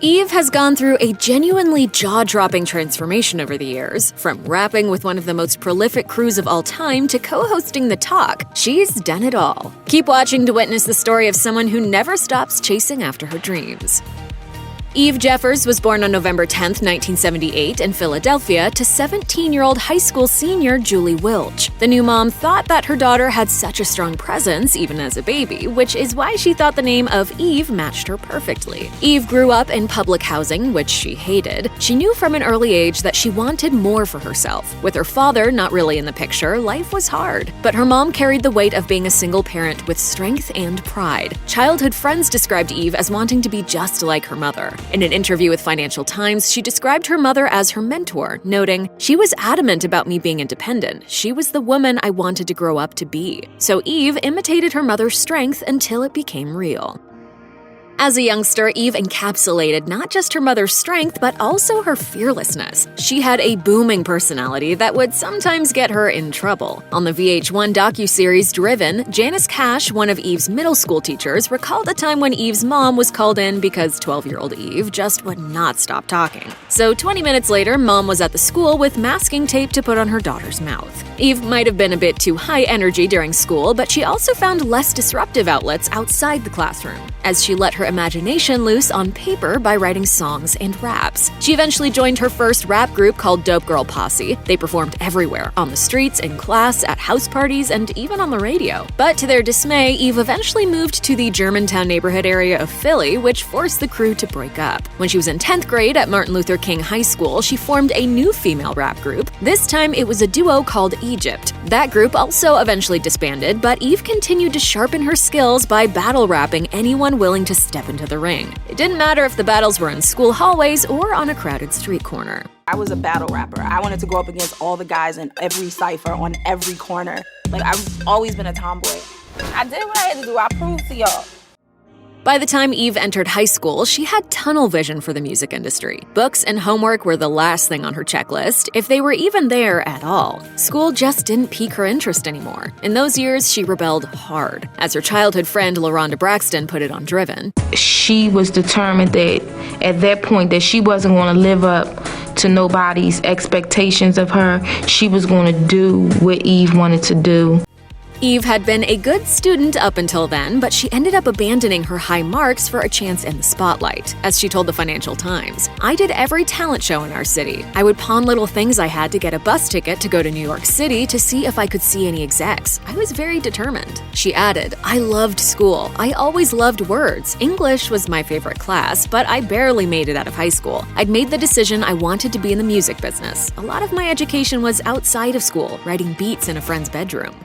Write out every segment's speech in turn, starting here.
Eve has gone through a genuinely jaw-dropping transformation over the years, from rapping with one of the most prolific crews of all time to co-hosting The Talk. She's done it all. Keep watching to witness the story of someone who never stops chasing after her dreams. Eve Jeffers was born on November 10, 1978, in Philadelphia to 17-year-old high school senior Julie Wilch. The new mom thought that her daughter had such a strong presence, even as a baby, which is why she thought the name of Eve matched her perfectly. Eve grew up in public housing, which she hated. She knew from an early age that she wanted more for herself. With her father not really in the picture, life was hard. But her mom carried the weight of being a single parent with strength and pride. Childhood friends described Eve as wanting to be just like her mother. In an interview with Financial Times, she described her mother as her mentor, noting, "She was adamant about me being independent. She was the woman I wanted to grow up to be." So Eve imitated her mother's strength until it became real. As a youngster, Eve encapsulated not just her mother's strength, but also her fearlessness. She had a booming personality that would sometimes get her in trouble. On the VH1 docuseries Driven, Janice Cash, one of Eve's middle school teachers, recalled a time when Eve's mom was called in because 12-year-old Eve just would not stop talking. So 20 minutes later, mom was at the school with masking tape to put on her daughter's mouth. Eve might have been a bit too high energy during school, but she also found less disruptive outlets outside the classroom, as she let her imagination loose on paper by writing songs and raps. She eventually joined her first rap group called Dope Girl Posse. They performed everywhere, on the streets, in class, at house parties, and even on the radio. But to their dismay, Eve eventually moved to the Germantown neighborhood area of Philly, which forced the crew to break up. When she was in 10th grade at Martin Luther King High School, she formed a new female rap group. This time it was a duo called Egypt. That group also eventually disbanded, but Eve continued to sharpen her skills by battle rapping anyone willing to step into the ring. It didn't matter if the battles were in school hallways or on a crowded street corner. I was a battle rapper. I wanted to go up against all the guys in every cypher on every corner. I've always been a tomboy. I did what I had to do. I proved to y'all. By the time Eve entered high school, she had tunnel vision for the music industry. Books and homework were the last thing on her checklist, if they were even there at all. School just didn't pique her interest anymore. In those years, she rebelled hard. As her childhood friend LaRonda Braxton put it on Driven, she was determined that at that point that she wasn't going to live up to nobody's expectations of her. She was going to do what Eve wanted to do. Eve had been a good student up until then, but she ended up abandoning her high marks for a chance in the spotlight. As she told the Financial Times, "I did every talent show in our city. I would pawn little things I had to get a bus ticket to go to New York City to see if I could see any execs. I was very determined." She added, "I loved school. I always loved words. English was my favorite class, but I barely made it out of high school. I'd made the decision I wanted to be in the music business. A lot of my education was outside of school, writing beats in a friend's bedroom."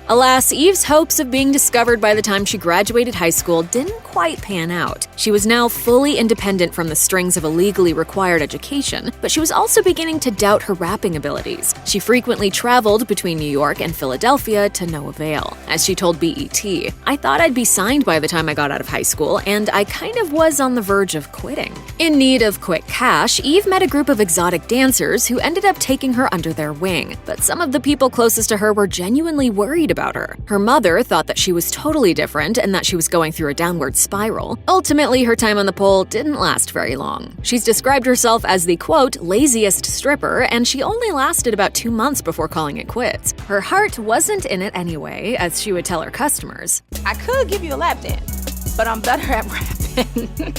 Alas, Eve's hopes of being discovered by the time she graduated high school didn't quite pan out. She was now fully independent from the strings of a legally required education, but she was also beginning to doubt her rapping abilities. She frequently traveled between New York and Philadelphia to no avail. As she told BET, "I thought I'd be signed by the time I got out of high school, and I kind of was on the verge of quitting." In need of quick cash, Eve met a group of exotic dancers who ended up taking her under their wing. But some of the people closest to her were genuinely worried about her. Her mother thought that she was totally different and that she was going through a downward spiral. Ultimately, her time on the pole didn't last very long. She's described herself as the, quote, laziest stripper, and she only lasted about 2 months before calling it quits. Her heart wasn't in it anyway, as she would tell her customers. I could give you a lap dance, but I'm better at rapping.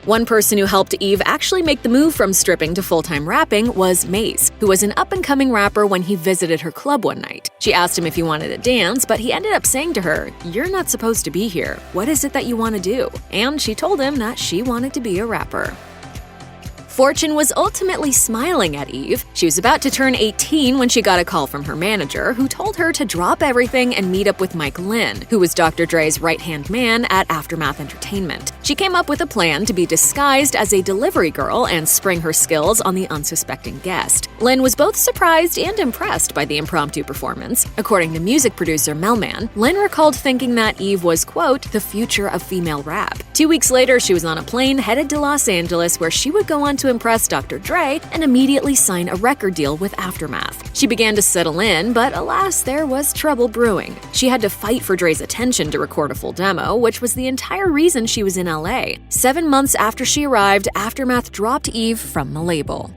One person who helped Eve actually make the move from stripping to full-time rapping was Mace, who was an up-and-coming rapper when he visited her club one night. She asked him if he wanted to dance, but he ended up saying to her, "You're not supposed to be here. What is it that you want to do?" And she told him that she wanted to be a rapper. Fortune was ultimately smiling at Eve. She was about to turn 18 when she got a call from her manager, who told her to drop everything and meet up with Mike Lynn, who was Dr. Dre's right-hand man at Aftermath Entertainment. She came up with a plan to be disguised as a delivery girl and spring her skills on the unsuspecting guest. Lynn was both surprised and impressed by the impromptu performance. According to music producer Melman, Lynn recalled thinking that Eve was, quote, the future of female rap. 2 weeks later, she was on a plane headed to Los Angeles, where she would go on to impress Dr. Dre and immediately sign a record deal with Aftermath. She began to settle in, but alas, there was trouble brewing. She had to fight for Dre's attention to record a full demo, which was the entire reason she was in LA. 7 months after she arrived, Aftermath dropped Eve from the label.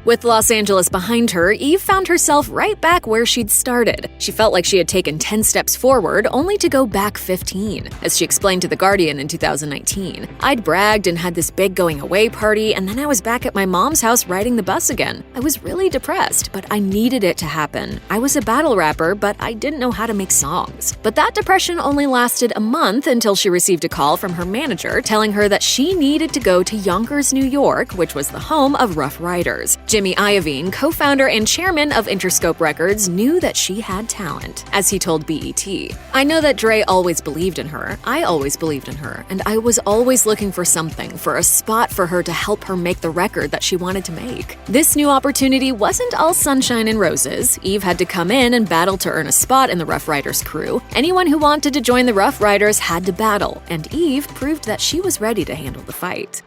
With Los Angeles behind her, Eve found herself right back where she'd started. She felt like she had taken 10 steps forward, only to go back 15. As she explained to The Guardian in 2019, "I'd bragged and had this big going-away party, and then I was back at my mom's house riding the bus again. I was really depressed, but I needed it to happen. I was a battle rapper, but I didn't know how to make songs." But that depression only lasted a month until she received a call from her manager telling her that she needed to go to Yonkers, New York, which was the home of Rough Riders. Jimmy Iovine, co-founder and chairman of Interscope Records, knew that she had talent. As he told BET, "I know that Dre always believed in her. I always believed in her. And I was always looking for something, for a spot for her to help her make the record that she wanted to make." This new opportunity wasn't all sunshine and roses. Eve had to come in and battle to earn a spot in the Rough Riders crew. Anyone who wanted to join the Rough Riders had to battle, and Eve proved that she was ready to handle the fight.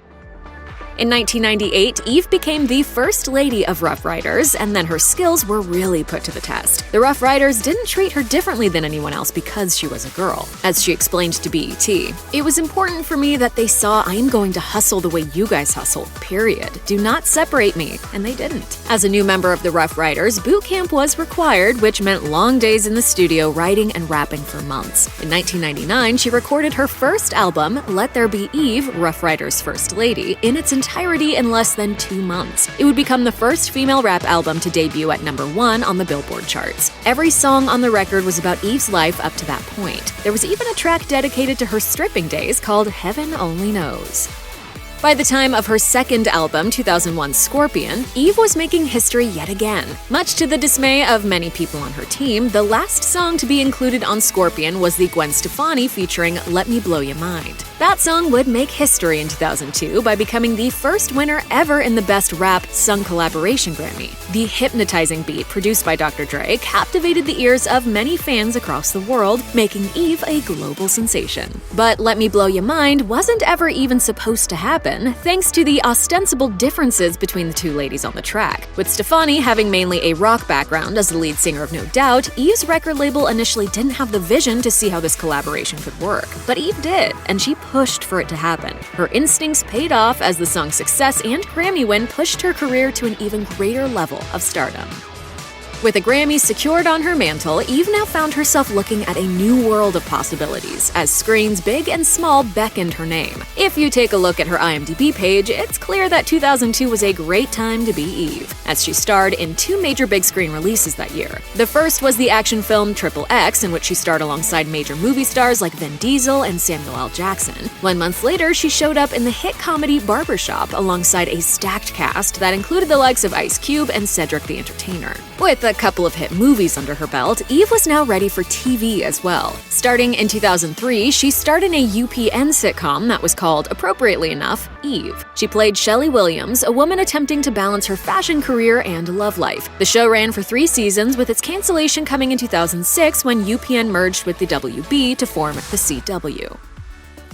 In 1998, Eve became the first lady of Rough Riders, and then her skills were really put to the test. The Rough Riders didn't treat her differently than anyone else because she was a girl. As she explained to BET, "It was important for me that they saw I'm going to hustle the way you guys hustle, period. Do not separate me," and they didn't. As a new member of the Rough Riders, boot camp was required, which meant long days in the studio writing and rapping for months. In 1999, she recorded her first album, Let There Be Eve, Rough Riders' First Lady, in its entirety in less than 2 months. It would become the first female rap album to debut at #1 on the Billboard charts. Every song on the record was about Eve's life up to that point. There was even a track dedicated to her stripping days called Heaven Only Knows. By the time of her second album, 2001's Scorpion, Eve was making history yet again. Much to the dismay of many people on her team, the last song to be included on Scorpion was the Gwen Stefani featuring Let Me Blow Your Mind. That song would make history in 2002 by becoming the first winner ever in the Best Rap Sung Collaboration Grammy. The hypnotizing beat produced by Dr. Dre captivated the ears of many fans across the world, making Eve a global sensation. But Let Me Blow Your Mind wasn't ever even supposed to happen, thanks to the ostensible differences between the two ladies on the track. With Stefani having mainly a rock background as the lead singer of No Doubt, Eve's record label initially didn't have the vision to see how this collaboration could work. But Eve did, and she pushed for it to happen. Her instincts paid off as the song's success and Grammy win pushed her career to an even greater level of stardom. With a Grammy secured on her mantle, Eve now found herself looking at a new world of possibilities as screens big and small beckoned her name. If you take a look at her IMDb page, it's clear that 2002 was a great time to be Eve, as she starred in 2 major big screen releases that year. The first was the action film XXX, in which she starred alongside major movie stars like Vin Diesel and Samuel L. Jackson. 1 month later, she showed up in the hit comedy Barbershop alongside a stacked cast that included the likes of Ice Cube and Cedric the Entertainer. With a couple of hit movies under her belt, Eve was now ready for TV as well. Starting in 2003, she starred in a UPN sitcom that was called, appropriately enough, Eve. She played Shelley Williams, a woman attempting to balance her fashion career and love life. The show ran for 3 seasons, with its cancellation coming in 2006 when UPN merged with the WB to form the CW.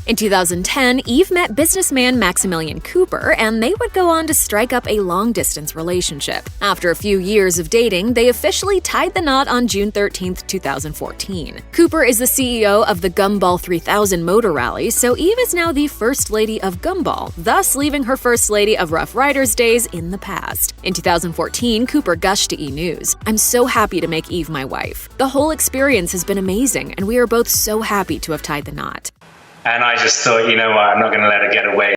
In 2010, Eve met businessman Maximilian Cooper, and they would go on to strike up a long-distance relationship. After a few years of dating, they officially tied the knot on June 13, 2014. Cooper is the CEO of the Gumball 3000 Motor Rally, so Eve is now the First Lady of Gumball, thus leaving her First Lady of Rough Riders days in the past. In 2014, Cooper gushed to E! News, "I'm so happy to make Eve my wife. The whole experience has been amazing, and we are both so happy to have tied the knot." And I just thought, you know what, I'm not going to let her get away.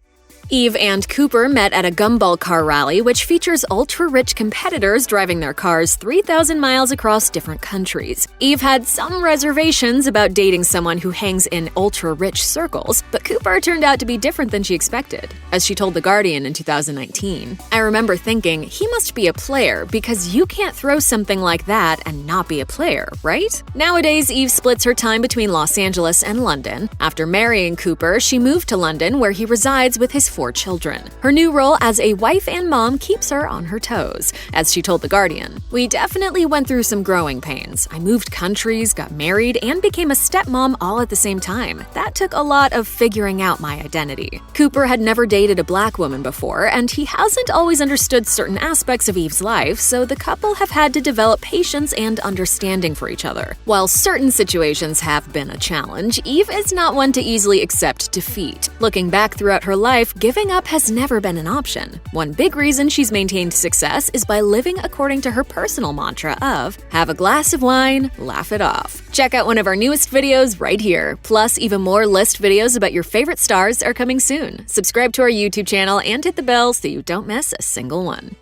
Eve and Cooper met at a Gumball car rally, which features ultra-rich competitors driving their cars 3,000 miles across different countries. Eve had some reservations about dating someone who hangs in ultra-rich circles, but Cooper turned out to be different than she expected. As she told The Guardian in 2019, "I remember thinking, he must be a player, because you can't throw something like that and not be a player, right?" Nowadays, Eve splits her time between Los Angeles and London. After marrying Cooper, she moved to London, where he resides with his 4 children. Her new role as a wife and mom keeps her on her toes. As she told The Guardian, "We definitely went through some growing pains. I moved countries, got married, and became a stepmom all at the same time. That took a lot of figuring out my identity." Cooper had never dated a black woman before, and he hasn't always understood certain aspects of Eve's life, so the couple have had to develop patience and understanding for each other. While certain situations have been a challenge, Eve is not one to easily accept defeat. Looking back throughout her life, giving up has never been an option. One big reason she's maintained success is by living according to her personal mantra of, "Have a glass of wine, laugh it off." Check out one of our newest videos right here. Plus, even more list videos about your favorite stars are coming soon. Subscribe to our YouTube channel and hit the bell so you don't miss a single one.